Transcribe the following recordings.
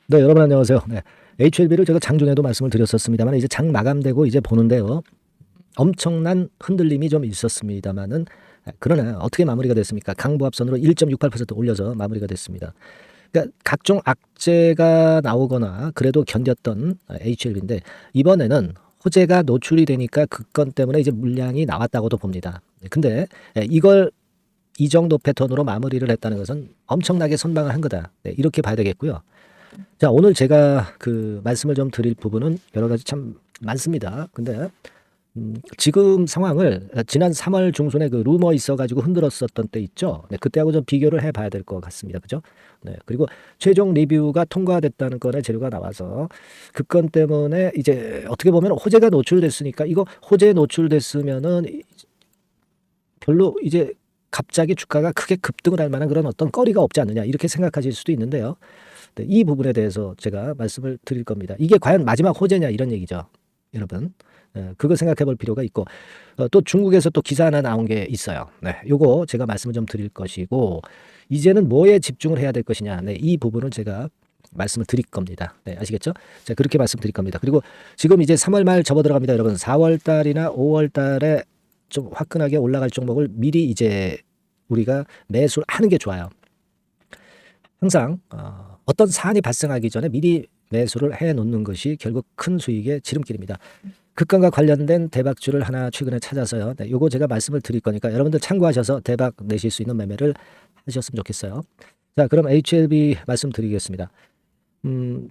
네, 여러분 안녕하세요. 네, HLB를 제가 장중에도 말씀을 드렸었습니다만 이제 장 마감되고 이제 보는데요. 엄청난 흔들림이 좀 있었습니다만은 그러나 어떻게 마무리가 됐습니까? 강보합선으로 1.68% 올려서 마무리가 됐습니다. 그러니까 각종 악재가 나오거나 그래도 견뎠던 HLB인데 이번에는 호재가 노출이 되니까 그 건 때문에 이제 물량이 나왔다고도 봅니다. 근데 이걸 이 정도 패턴으로 마무리를 했다는 것은 엄청나게 선방을 한 거다. 네, 이렇게 봐야 되겠고요. 자, 오늘 제가 그 말씀을 좀 드릴 부분은 여러 가지 참 많습니다. 근데 지금 상황을 지난 3월 중순에 그 루머 있어가지고 흔들었었던 때 있죠. 네, 그때하고 좀 비교를 해봐야 될 것 같습니다. 그죠? 네, 그리고 최종 리뷰가 통과됐다는 건의 재료가 나와서 그 건 때문에 이제 어떻게 보면 호재가 노출됐으니까 이거 호재 노출됐으면은 별로 이제 갑자기 주가가 크게 급등을 할 만한 그런 어떤 거리가 없지 않느냐 이렇게 생각하실 수도 있는데요. 네, 이 부분에 대해서 제가 말씀을 드릴 겁니다. 이게 과연 마지막 호재냐 이런 얘기죠. 여러분. 그거 생각해 볼 필요가 있고 또 중국에서 또 기사 하나 나온 게 있어요. 네, 요거 제가 말씀을 좀 드릴 것이고 이제는 뭐에 집중을 해야 될 것이냐. 네, 이 부분을 제가 말씀을 드릴 겁니다. 네, 아시겠죠? 자, 그렇게 말씀드릴 겁니다. 그리고 지금 이제 3월 말 접어 들어갑니다, 여러분. 4월 달이나 5월 달에 좀 화끈하게 올라갈 종목을 미리 이제 우리가 매수하는 게 좋아요. 항상 어떤 사안이 발생하기 전에 미리 매수를 해 놓는 것이 결국 큰 수익의 지름길입니다. 극강과 관련된 대박주를 하나 최근에 찾아서요. 네, 요거 제가 말씀을 드릴 거니까 여러분들 참고하셔서 대박 내실 수 있는 매매를 하셨으면 좋겠어요. 자, 그럼 HLB 말씀드리겠습니다.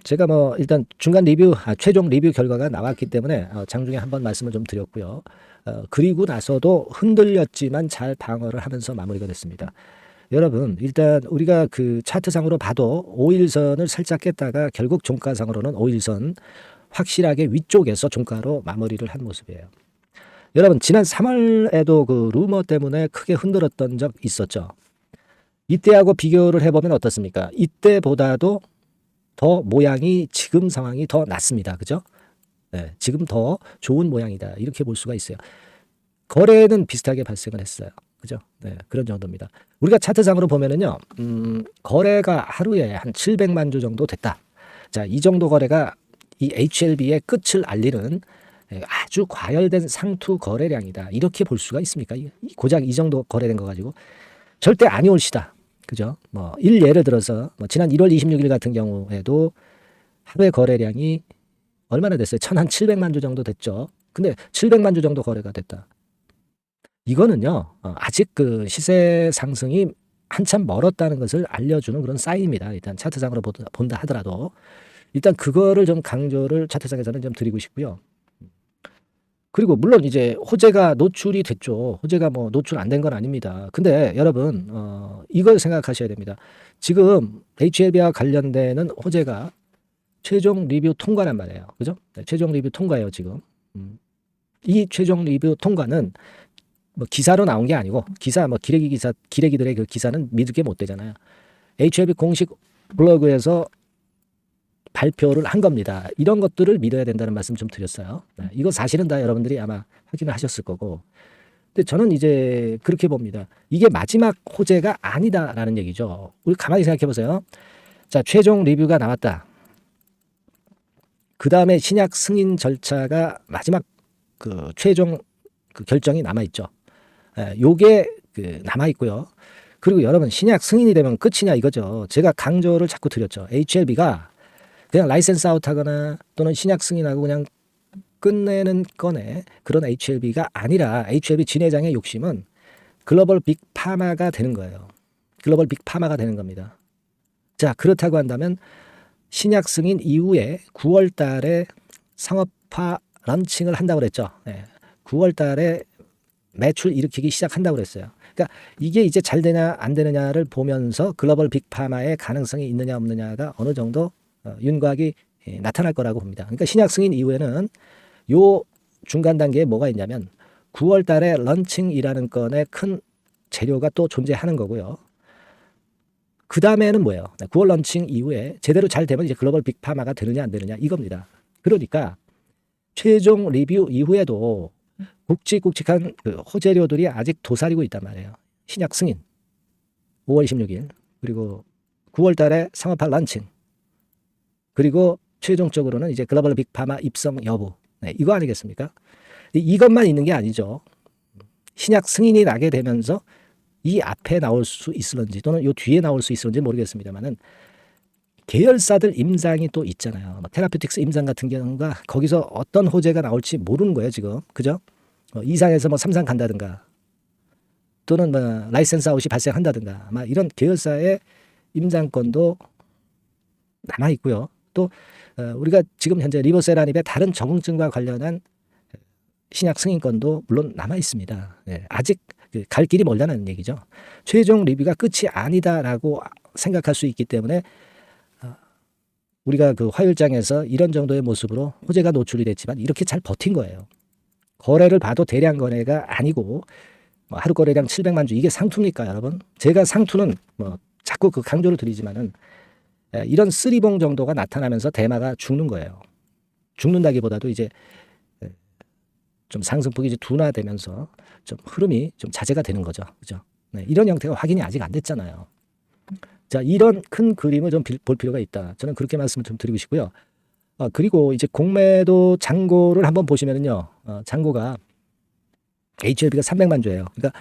제가 뭐 일단 중간 리뷰, 최종 리뷰 결과가 나왔기 때문에 장중에 한번 말씀을 좀 드렸고요. 그리고 나서도 흔들렸지만 잘 방어를 하면서 마무리가 됐습니다. 여러분, 일단 우리가 그 차트상으로 봐도 5일선을 살짝 깼다가 결국 종가상으로는 5일선 확실하게 위쪽에서 종가로 마무리를 한 모습이에요. 여러분, 지난 3월에도 그 루머 때문에 크게 흔들었던 적 있었죠. 이때하고 비교를 해보면 어떻습니까? 이때보다도 더 모양이 지금 상황이 더 낫습니다. 그죠? 네, 지금 더 좋은 모양이다. 이렇게 볼 수가 있어요. 거래는 비슷하게 발생을 했어요. 그죠? 네, 그런 정도입니다. 우리가 차트상으로 보면은요, 거래가 하루에 한 700만 주 정도 됐다. 자, 이 정도 거래가 이 HLB의 끝을 알리는 아주 과열된 상투 거래량이다. 이렇게 볼 수가 있습니까? 고작 이 정도 거래된 거 가지고 절대 아니 올시다. 그죠? 뭐, 예를 들어서 뭐 지난 1월 26일 같은 경우에도 하루의 거래량이 얼마나 됐어요? 1,700만 주 정도 됐죠. 근데 700만 주 정도 거래가 됐다. 이거는요, 아직 그 시세 상승이 한참 멀었다는 것을 알려주는 그런 사인입니다. 일단 차트상으로 본다 하더라도. 일단 그거를 좀 강조를 차트상에서는 좀 드리고 싶고요. 그리고 물론 이제 호재가 노출이 됐죠. 호재가 뭐 노출 안 된 건 아닙니다. 근데 여러분, 이걸 생각하셔야 됩니다. 지금 HLB와 관련되는 호재가 최종 리뷰 통과란 말이에요. 그죠? 네, 최종 리뷰 통과예요, 지금. 이 최종 리뷰 통과는 뭐 기사로 나온 게 아니고 기사 뭐 기레기들의 그 기사는 믿게 못 되잖아요. HLB 공식 블로그에서 발표를 한 겁니다. 이런 것들을 믿어야 된다는 말씀 좀 드렸어요. 네, 이거 사실은 다 여러분들이 아마 확인을 하셨을 거고. 근데 저는 이제 그렇게 봅니다. 이게 마지막 호재가 아니다라는 얘기죠. 우리 가만히 생각해 보세요. 자, 최종 리뷰가 나왔다. 그 다음에 신약 승인 절차가 마지막 그 최종 그 결정이 남아 있죠. 요게 그 남아 있고요. 그리고 여러분 신약 승인이 되면 끝이냐 이거죠. 제가 강조를 자꾸 드렸죠. HLB가 그냥 라이센스 아웃하거나 또는 신약 승인하고 그냥 끝내는 건에 그런 HLB가 아니라 HLB 진회장의 욕심은 글로벌 빅파마가 되는 거예요. 글로벌 빅파마가 되는 겁니다. 자, 그렇다고 한다면 신약 승인 이후에 9월 달에 상업화 런칭을 한다고 그랬죠. 네. 9월 달에 매출 일으키기 시작한다고 그랬어요. 그러니까 이게 이제 잘 되냐 안 되느냐를 보면서 글로벌 빅파마의 가능성이 있느냐 없느냐가 어느 정도 윤곽이 나타날 거라고 봅니다. 그러니까 신약 승인 이후에는 요 중간 단계에 뭐가 있냐면 9월 달에 런칭이라는 건의 큰 재료가 또 존재하는 거고요. 그 다음에는 뭐예요? 9월 런칭 이후에 제대로 잘 되면 이제 글로벌 빅파마가 되느냐 안 되느냐 이겁니다. 그러니까 최종 리뷰 이후에도 굵직굵직한 그 호재료들이 아직 도사리고 있단 말이에요. 신약 승인 5월 26일 그리고 9월 달에 상업화 런칭 그리고 최종적으로는 이제 글로벌 빅파마 입성 여부. 네, 이거 아니겠습니까? 이것만 있는 게 아니죠. 신약 승인이 나게 되면서 이 앞에 나올 수 있을런지 또는 이 뒤에 나올 수 있을런지 모르겠습니다만은 계열사들 임상이 또 있잖아요. 테라퓨틱스 임상 같은 경우가 거기서 어떤 호재가 나올지 모르는 거예요, 지금. 그죠? 2상에서 뭐 3상 간다든가 또는 뭐 라이센스 아웃이 발생한다든가 아마 이런 계열사의 임상권도 남아 있고요. 또 우리가 지금 현재 리보세라닙의 다른 적응증과 관련한 신약 승인권도 물론 남아 있습니다. 네, 아직 갈 길이 멀다는 얘기죠. 최종 리뷰가 끝이 아니다라고 생각할 수 있기 때문에 우리가 그 화율장에서 이런 정도의 모습으로 호재가 노출이 됐지만 이렇게 잘 버틴 거예요. 거래를 봐도 대량 거래가 아니고 하루 거래량 700만 주 이게 상투입니까, 여러분? 제가 상투는 뭐 자꾸 그 강조를 드리지만은 이런 쓰리봉 정도가 나타나면서 대마가 죽는 거예요. 죽는다기보다도 이제 좀 상승폭이 이제 둔화되면서 좀 흐름이 좀 자제가 되는 거죠. 그죠? 네, 이런 형태가 확인이 아직 안 됐잖아요. 자, 이런 큰 그림을 좀 볼 필요가 있다. 저는 그렇게 말씀을 좀 드리고 싶고요. 그리고 이제 공매도 잔고를 한번 보시면은요, 잔고가 HLB가 300만 주예요. 그러니까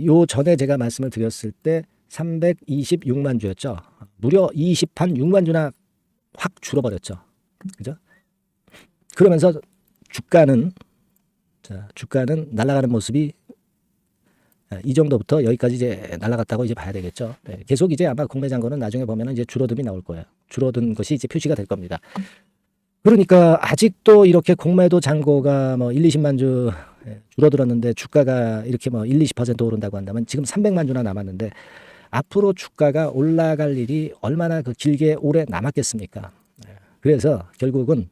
요 전에 제가 말씀을 드렸을 때 326만 주였죠. 무려 26만 주나 확 줄어버렸죠. 그죠? 그러면서 주가는 날아가는 모습이 이 정도부터 여기까지 이제 날아갔다고 이제 봐야 되겠죠. 네, 계속 이제 아마 공매 잔고는 나중에 보면은 이제 줄어듦이 나올 거예요. 줄어든 것이 이제 표시가 될 겁니다. 그러니까 아직도 이렇게 공매도 잔고가 뭐 1, 20만 주 줄어들었는데 주가가 이렇게 뭐 1, 20% 오른다고 한다면 지금 300만 주나 남았는데 앞으로 주가가 올라갈 일이 얼마나 그 길게 오래 남았겠습니까? 그래서 결국은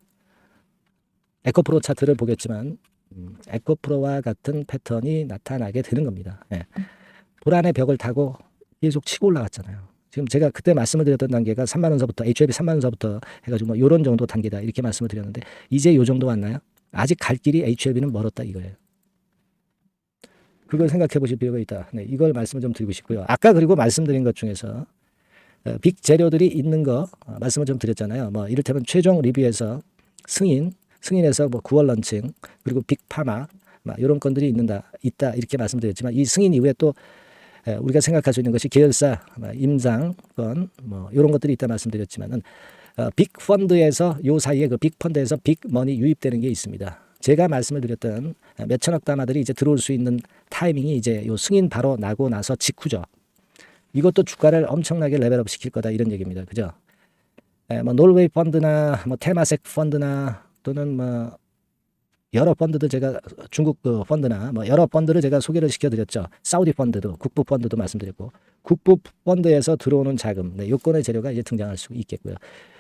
에코프로 차트를 보겠지만 에코프로와 같은 패턴이 나타나게 되는 겁니다. 불안의 벽을 타고 계속 치고 올라갔잖아요. 지금 제가 그때 말씀을 드렸던 단계가 3만 원서부터 HLB 3만 원서부터 해가지고 뭐 이런 정도 단계다 이렇게 말씀을 드렸는데 이제 요 정도 왔나요? 아직 갈 길이 HLB는 멀었다 이거예요. 그걸 생각해 보실 필요가 있다. 네, 이걸 말씀을 좀 드리고 싶고요. 아까 그리고 말씀드린 것 중에서 빅 재료들이 있는 거 말씀을 좀 드렸잖아요. 뭐 이를테면 최종 리뷰에서 승인에서 뭐 9월 런칭 그리고 빅파마 이런 건들이 있다 이렇게 말씀드렸지만 이 승인 이후에 또 우리가 생각할 수 있는 것이 계열사 임상권 뭐 이런 것들이 있다 말씀드렸지만은 빅 펀드에서 요 사이에 그 빅 펀드에서 빅 머니 유입되는 게 있습니다. 제가 말씀을 드렸던 몇천억 달러들이 이제 들어올 수 있는 타이밍이 이제 요 승인 바로 나고 나서 직후죠. 이것도 주가를 엄청나게 레벨업 시킬 거다 이런 얘기입니다. 그죠? 뭐 노르웨이 펀드나 뭐 테마섹 펀드나 또는 뭐 여러 펀드도 제가 중국 그 펀드나 뭐 여러 펀드를 제가 소개를 시켜드렸죠. 사우디 펀드도 국부 펀드도 말씀드렸고 국부 펀드에서 들어오는 자금, 요건의 재료가 이제 등장할 수 있겠고요.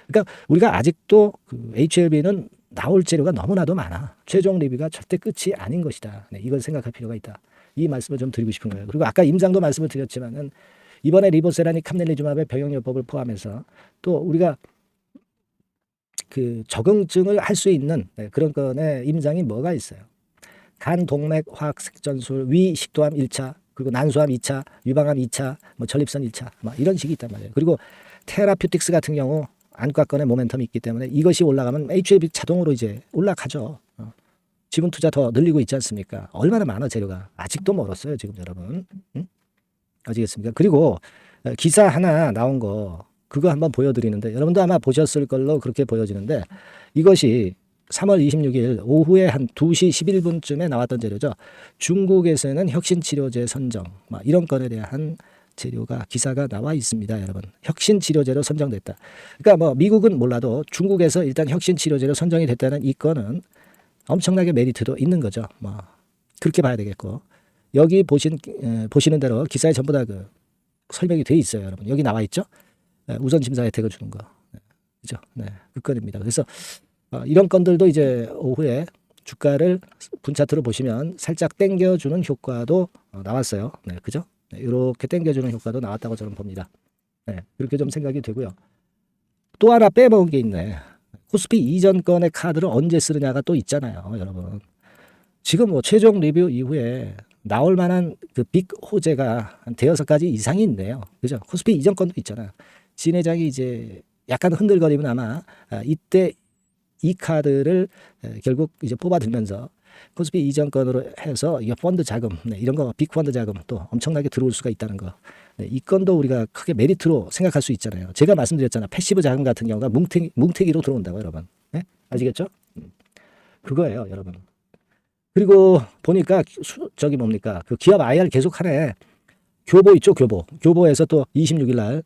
그러니까 우리가 아직도 그 HLB는 나올 재료가 너무나도 많아. 최종 리뷰가 절대 끝이 아닌 것이다. 이걸 생각할 필요가 있다. 이 말씀을 좀 드리고 싶은 거예요. 그리고 아까 임상도 말씀을 드렸지만은 이번에 리보세라닉 캄넬리주마브의 병용요법을 포함해서 또 우리가 그 적응증을 할 수 있는 그런 건의 임상이 뭐가 있어요? 간 동맥 화학 색전술 위 식도암 1차 그리고 난소암 2차 유방암 2차 뭐 전립선 1차 뭐 이런 식이 있단 말이에요. 그리고 테라퓨틱스 같은 경우 안과권의 모멘텀이 있기 때문에 이것이 올라가면 HLB 자동으로 이제 올라가죠. 지분 투자 더 늘리고 있지 않습니까? 얼마나 많아 재료가. 아직도 멀었어요 지금 여러분. 아시겠습니까? 그리고 기사 하나 나온 거 그거 한번 보여드리는데 여러분도 아마 보셨을 걸로 그렇게 보여지는데 이것이 3월 26일 오후에 한 2시 11분쯤에 나왔던 재료죠. 중국에서는 혁신치료제 선정 이런 건에 대한 재료가 기사가 나와 있습니다. 여러분 혁신치료제로 선정됐다. 그러니까 뭐 미국은 몰라도 중국에서 일단 혁신치료제로 선정이 됐다는 이 건은 엄청나게 메리트도 있는 거죠. 뭐 그렇게 봐야 되겠고 여기 보시는 대로 기사에 전부 다 그 설명이 돼 있어요. 여러분 여기 나와 있죠. 우선 심사 혜택을 주는 거. 그죠? 네, 그 건입니다. 그래서 이런 건들도 이제 오후에 주가를 분차트로 보시면 살짝 땡겨주는 효과도 나왔어요. 네, 그죠? 네, 이렇게 땡겨주는 효과도 나왔다고 저는 봅니다. 네, 그렇게 좀 생각이 되고요. 또 하나 빼먹은 게 있네. 코스피 이전 건의 카드를 언제 쓰느냐가 또 있잖아요, 여러분. 지금 뭐 최종 리뷰 이후에 나올 만한 그 빅 호재가 한 대여섯 가지 이상이 있네요. 그죠? 코스피 이전 건도 있잖아요. 진 회장이 이제 약간 흔들거리면 아마 이때 이 카드를 결국 이제 뽑아들면서 코스피 이전 건으로 해서 이 펀드 자금 이런 거 빅펀드 자금 또 엄청나게 들어올 수가 있다는 거. 이 건도 우리가 크게 메리트로 생각할 수 있잖아요. 제가 말씀드렸잖아. 패시브 자금 같은 경우가 뭉태기로 들어온다고 여러분. 네? 아시겠죠? 그거예요, 여러분. 그리고 보니까 저기 뭡니까? 그 기업 IR 계속 하네. 교보 있죠, 교보. 교보에서 또 26일 날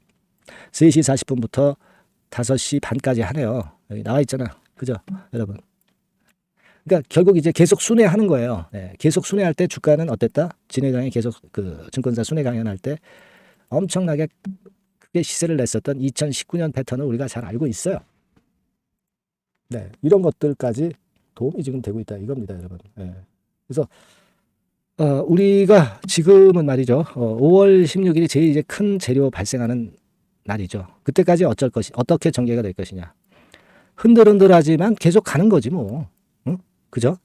3시 40분부터 5시 반까지 하네요. 여기 나와 있잖아. 그죠? 여러분. 그러니까 결국 이제 계속 순회하는 거예요. 네, 계속 순회할 때 주가는 어땠다? 진회장이 계속 그 증권사 순회 강연할 때 엄청나게 크게 시세를 냈었던 2019년 패턴을 우리가 잘 알고 있어요. 네, 이런 것들까지 도움이 지금 되고 있다 이겁니다, 여러분. 네. 그래서 우리가 지금은 말이죠. 5월 16일이 제일 이제 큰 재료 발생하는 날이죠. 그때까지 어떻게 전개가 될 것이냐. 흔들흔들하지만 계속 가는 거지 뭐. 응? 그죠?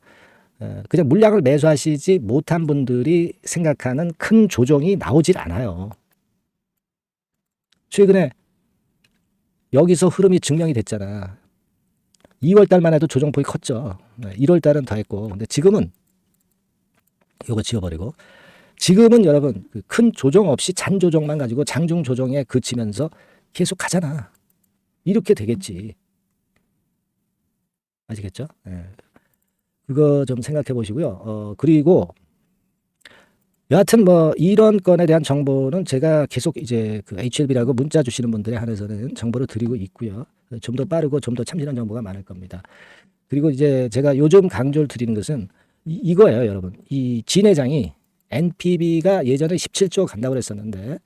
그냥 물량을 매수하시지 못한 분들이 생각하는 큰 조정이 나오질 않아요. 최근에 여기서 흐름이 증명이 됐잖아. 2월 달만 해도 조정폭이 컸죠. 1월 달은 더 했고. 근데 지금은 이거 지워버리고 지금은 여러분 큰 조정 없이 잔 조정만 가지고 장중 조정에 그치면서 계속 가잖아. 이렇게 되겠지. 아시겠죠? 네. 그거 좀 생각해 보시고요. 그리고 여하튼 뭐 이런 건에 대한 정보는 제가 계속 이제 그 HLB라고 문자 주시는 분들에 한해서는 정보를 드리고 있고요. 좀 더 빠르고 좀 더 참신한 정보가 많을 겁니다. 그리고 이제 제가 요즘 강조를 드리는 것은 이거예요, 여러분. 이 진 회장이 NPB가 예전에 17조 간다고 그랬었는데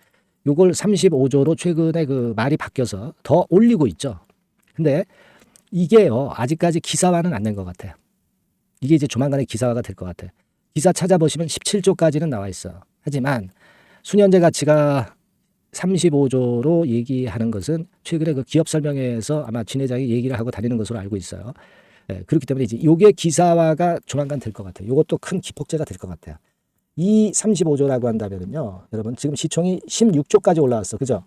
요걸 35조로 최근에 그 말이 바뀌어서 더 올리고 있죠. 근데 이게요, 아직까지 기사화는 안 된 것 같아요. 이게 이제 조만간에 기사화가 될 것 같아. 기사 찾아보시면 17조까지는 나와 있어. 하지만 수년제 가치가 35조로 얘기하는 것은 최근에 그 기업 설명회에서 아마 진 회장이 얘기를 하고 다니는 것으로 알고 있어요. 그렇기 때문에 이제 요게 기사화가 조만간 될 것 같아요. 요것도 큰 기폭제가 될 것 같아요. 이 35조라고 한다면요, 여러분 지금 시총이 16조까지 올라왔어. 그죠?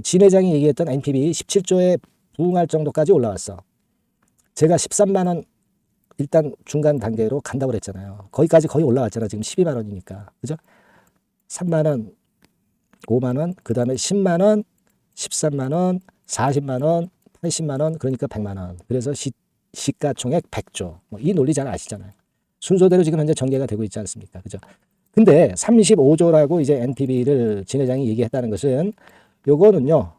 진 회장이 얘기했던 NPB 17조에 부응할 정도까지 올라왔어. 제가 13만 원 일단 중간 단계로 간다고 그랬잖아요. 거기까지 거의 올라왔잖아. 지금 12만 원이니까. 그죠? 3만 원, 5만 원, 그 다음에 10만 원, 13만 원, 40만 원, 80만 원, 그러니까 100만 원. 그래서 시가총액 100조. 뭐 이 논리 잘 아시잖아요. 순서대로 지금 현재 전개가 되고 있지 않습니까? 그죠? 근데 35조라고 이제 NPB를 진 회장이 얘기했다는 것은 요거는요,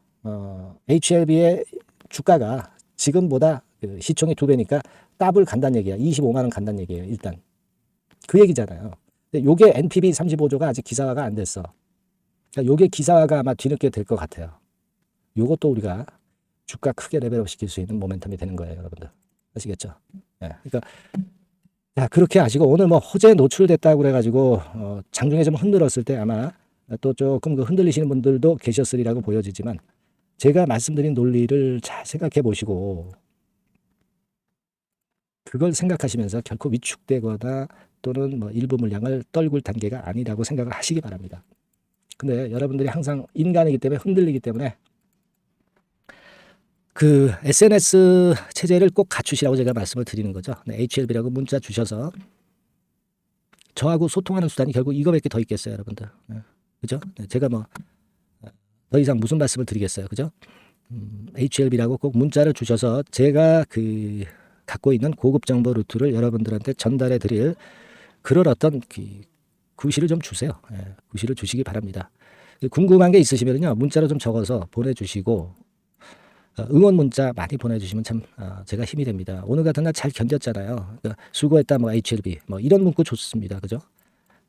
HLB의 주가가 지금보다 그 시총이 2배니까 더블 간다는 얘기야. 25만 원 간다는 얘기예요. 일단 그 얘기잖아요. 근데 요게 NPB 35조가 아직 기사화가 안 됐어. 그러니까 요게 기사화가 아마 뒤늦게 될 것 같아요. 요것도 우리가 주가 크게 레벨업 시킬 수 있는 모멘텀이 되는 거예요, 여러분들. 아시겠죠? 네. 그러니까 자, 그렇게 하시고 오늘 뭐 호재에 노출됐다고 그래가지고 장중에 좀 흔들었을 때 아마 또 조금 그 흔들리시는 분들도 계셨으리라고 보여지지만 제가 말씀드린 논리를 잘 생각해 보시고 그걸 생각하시면서 결코 위축되거나 또는 뭐 일부 물량을 떨굴 단계가 아니라고 생각을 하시기 바랍니다. 근데 여러분들이 항상 인간이기 때문에 흔들리기 때문에 그 SNS 체제를 꼭 갖추시라고 제가 말씀을 드리는 거죠. 네, HLB라고 문자 주셔서 저하고 소통하는 수단이 결국 이거밖에 더 있겠어요, 여러분들. 네, 그죠? 네, 제가 뭐 더 이상 무슨 말씀을 드리겠어요, 그죠? HLB라고 꼭 문자를 주셔서 제가 그 갖고 있는 고급 정보 루트를 여러분들한테 전달해 드릴 그런 어떤 구실을 좀 주세요. 예, 구실을 주시기 바랍니다. 궁금한 게 있으시면요, 문자로 좀 적어서 보내주시고 응원 문자 많이 보내주시면 참 제가 힘이 됩니다. 오늘 같은 날 잘 견뎠잖아요. 그러니까 수고했다 뭐 HLB 뭐 이런 문구 좋습니다. 그죠?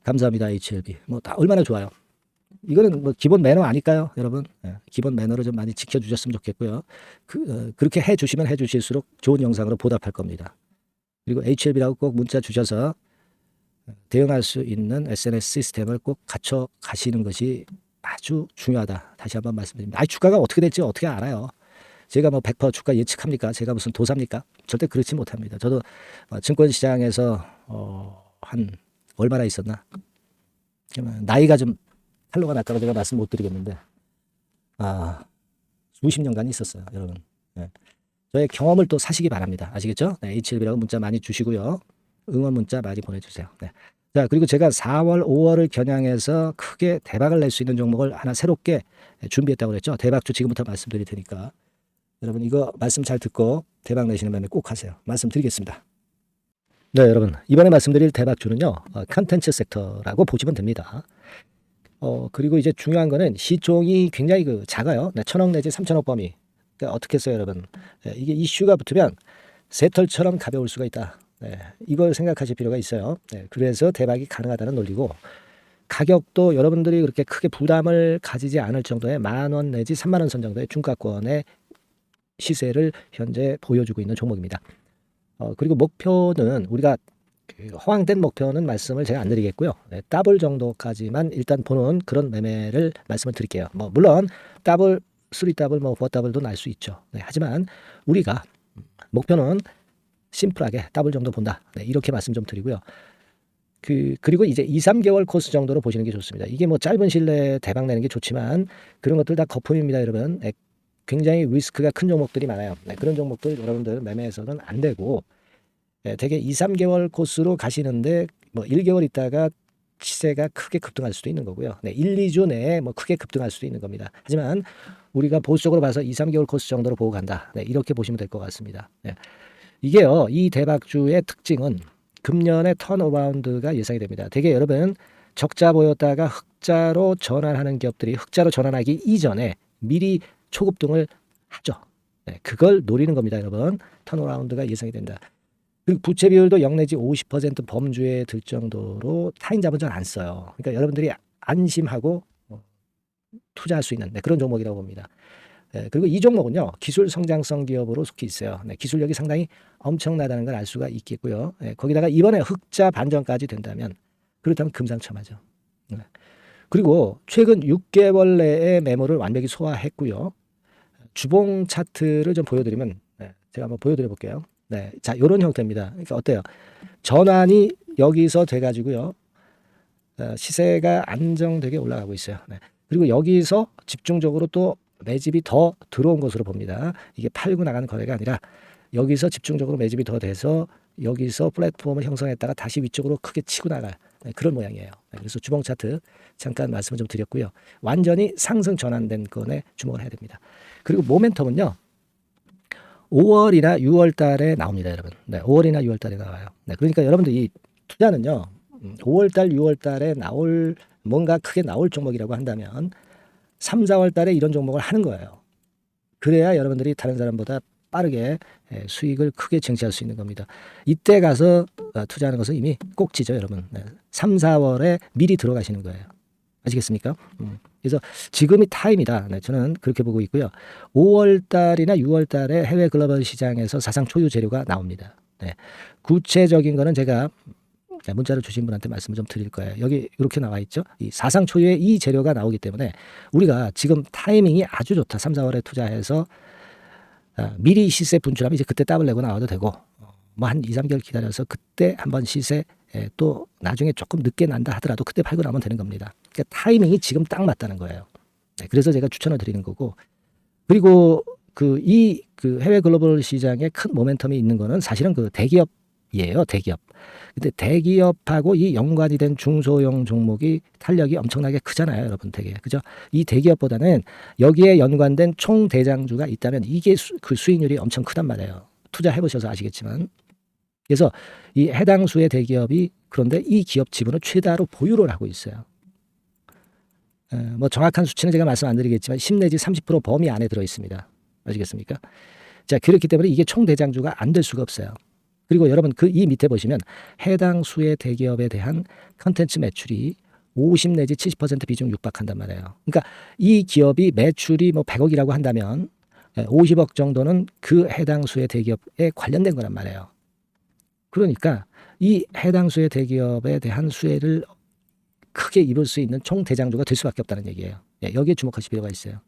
감사합니다 HLB 뭐 다 얼마나 좋아요. 이거는 뭐 기본 매너 아닐까요, 여러분? 예, 기본 매너를 좀 많이 지켜주셨으면 좋겠고요. 그렇게 해주시면 해주실수록 좋은 영상으로 보답할 겁니다. 그리고 HLB라고 꼭 문자 주셔서 대응할 수 있는 SNS 시스템을 꼭 갖춰 가시는 것이 아주 중요하다. 다시 한번 말씀드립니다. 주가가 어떻게 될지 어떻게 알아요? 제가 뭐 100% 주가 예측합니까? 제가 무슨 도사입니까? 절대 그렇지 못합니다. 저도 증권시장에서 한 얼마나 있었나? 나이가 좀 탈로가 났다고 제가 말씀 못 드리겠는데 수십 년간 있었어요, 여러분. 네. 저의 경험을 또 사시기 바랍니다. 아시겠죠? 네, HLB라고 문자 많이 주시고요. 응원 문자 많이 보내주세요. 네. 자, 그리고 제가 4월, 5월을 겨냥해서 크게 대박을 낼 수 있는 종목을 하나 새롭게 준비했다고 그랬죠. 대박주 지금부터 말씀드릴 테니까 여러분 이거 말씀 잘 듣고 대박 내시는 매매 꼭 하세요. 말씀드리겠습니다. 네, 여러분 이번에 말씀드릴 대박주는요, 컨텐츠 섹터라고 보시면 됩니다. 그리고 이제 중요한 거는 시총이 굉장히 작아요. 네, 1,000억 내지 3,000억 범위. 그러니까 어떻게 했어요, 여러분? 네, 이게 이슈가 붙으면 새털처럼 가벼울 수가 있다. 네, 이걸 생각하실 필요가 있어요. 네, 그래서 대박이 가능하다는 논리고, 가격도 여러분들이 그렇게 크게 부담을 가지지 않을 정도의 10,000원 내지 30,000원 선 정도의 중가권의 시세를 현재 보여주고 있는 종목입니다. 그리고 목표는 우리가 허황된 목표는 말씀을 제가 안 드리겠고요. 네, 더블 정도까지만 일단 보는 그런 매매를 말씀을 드릴게요. 뭐 물론 더블, 3더블, 뭐 4더블도 날 수 있죠. 네, 하지만 우리가 목표는 심플하게 더블 정도 본다. 네, 이렇게 말씀 좀 드리고요. 그리고 이제 2, 3개월 코스 정도로 보시는 게 좋습니다. 이게 뭐 짧은 시일 내에 대박 내는 게 좋지만 그런 것들 다 거품입니다, 여러분. 네, 굉장히 리스크가 큰 종목들이 많아요. 네, 그런 종목들 여러분들 매매해서는 안 되고, 네, 되게 2, 3개월 코스로 가시는데 뭐 1개월 있다가 시세가 크게 급등할 수도 있는 거고요. 네, 1, 2주 내에 뭐 크게 급등할 수도 있는 겁니다. 하지만 우리가 보수적으로 봐서 2, 3개월 코스 정도로 보고 간다. 네, 이렇게 보시면 될 것 같습니다. 네. 이게요, 이 대박주의 특징은 금년의 턴어라운드가 예상이 됩니다. 되게 여러분 적자 보였다가 흑자로 전환하는 기업들이 흑자로 전환하기 이전에 미리 초급등을 하죠. 네, 그걸 노리는 겁니다, 여러분. 턴어라운드가 예상이 된다. 그리고 부채 비율도 0 내지 50% 범주에 들 정도로 타인 자본 잘 안 써요. 그러니까 여러분들이 안심하고 투자할 수 있는 그런 종목이라고 봅니다. 그리고 이 종목은요, 기술 성장성 기업으로 속해 있어요. 네, 기술력이 상당히 엄청나다는 걸 알 수가 있겠고요. 거기다가 이번에 흑자 반전까지 된다면, 그렇다면 금상첨화죠. 네. 그리고 최근 6개월 내에 매물을 완벽히 소화했고요. 주봉 차트를 좀 보여드리면, 제가 한번 보여드려 볼게요. 네, 자, 이런 형태입니다. 그러니까 어때요? 전환이 여기서 돼가지고요, 시세가 안정되게 올라가고 있어요. 네. 그리고 여기서 집중적으로 또 매집이 더 들어온 것으로 봅니다. 이게 팔고 나가는 거래가 아니라 여기서 집중적으로 매집이 더 돼서 여기서 플랫폼을 형성했다가 다시 위쪽으로 크게 치고 나갈 그런 모양이에요. 그래서 주봉 차트 잠깐 말씀을 좀 드렸고요. 완전히 상승 전환된 건에 주목을 해야 됩니다. 그리고 모멘텀은요, 5월이나 6월 달에 나옵니다, 여러분. 네, 5월이나 6월 달에 나와요. 네, 그러니까 여러분들 이 투자는요, 5월 달, 6월 달에 뭔가 크게 나올 종목이라고 한다면 3, 4월 달에 이런 종목을 하는 거예요. 그래야 여러분들이 다른 사람보다 빠르게 수익을 크게 쟁취할 수 있는 겁니다. 이때 가서 투자하는 것은 이미 꼭지죠, 여러분. 3, 4월에 미리 들어가시는 거예요. 아시겠습니까? 그래서 지금이 타임이다. 네, 저는 그렇게 보고 있고요. 5월 달이나 6월 달에 해외 글로벌 시장에서 사상 초유 재료가 나옵니다. 네, 구체적인 거는 제가 문자를 주신 분한테 말씀을 좀 드릴 거예요. 여기 이렇게 나와 있죠. 이 사상 초유의 이 재료가 나오기 때문에 우리가 지금 타이밍이 아주 좋다. 3, 4월에 투자해서 미리 시세 분출하면 이제 그때 더블 내고 나와도 되고, 뭐 한 2, 3개월 기다려서 그때 한번 시세 또 나중에 조금 늦게 난다 하더라도 그때 팔고 나면 되는 겁니다. 그러니까 타이밍이 지금 딱 맞다는 거예요. 네, 그래서 제가 추천을 드리는 거고, 그리고 그 해외 글로벌 시장에 큰 모멘텀이 있는 거는 사실은 그 대기업이에요. 대기업. 근데 대기업하고 이 연관이 된 중소형 종목이 탄력이 엄청나게 크잖아요, 여러분. 되게 그죠? 이 대기업보다는 여기에 연관된 총 대장주가 있다면 이게 그 수익률이 엄청 크단 말이에요. 투자해 보셔서 아시겠지만. 그래서 이 해당 수의 대기업이 그런데 이 기업 지분을 최다로 보유를 하고 있어요. 뭐 정확한 수치는 제가 말씀 안 드리겠지만 10 내지 30% 범위 안에 들어 있습니다. 아시겠습니까? 자, 그렇기 때문에 이게 총 대장주가 안 될 수가 없어요. 그리고 여러분 이 밑에 보시면 해당 수의 대기업에 대한 컨텐츠 매출이 50 내지 70% 비중 육박한단 말이에요. 그러니까 이 기업이 매출이 뭐 100억이라고 한다면 50억 정도는 그 해당 수의 대기업에 관련된 거란 말이에요. 그러니까 이 해당 수의 대기업에 대한 수혜를 크게 입을 수 있는 총 대장주가 될 수밖에 없다는 얘기예요. 여기에 주목하실 필요가 있어요.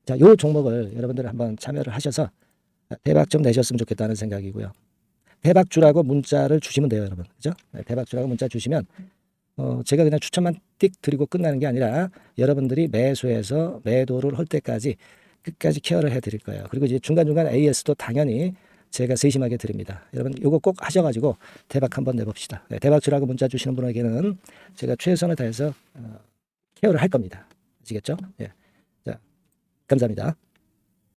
자, 이 종목을 여러분들 한번 참여를 하셔서 대박 좀 내셨으면 좋겠다는 생각이고요. 대박주라고 문자를 주시면 돼요, 여러분. 그죠? 대박주라고 문자 주시면 제가 그냥 추천만 띡 드리고 끝나는 게 아니라 여러분들이 매수해서 매도를 할 때까지 끝까지 케어를 해드릴 거예요. 그리고 이제 중간중간 AS도 당연히 제가 세심하게 드립니다. 여러분 이거 꼭 하셔가지고 대박 한번 내봅시다. 네, 대박주라고 문자 주시는 분에게는 제가 최선을 다해서 케어를 할 겁니다. 아시겠죠? 예. 자, 감사합니다.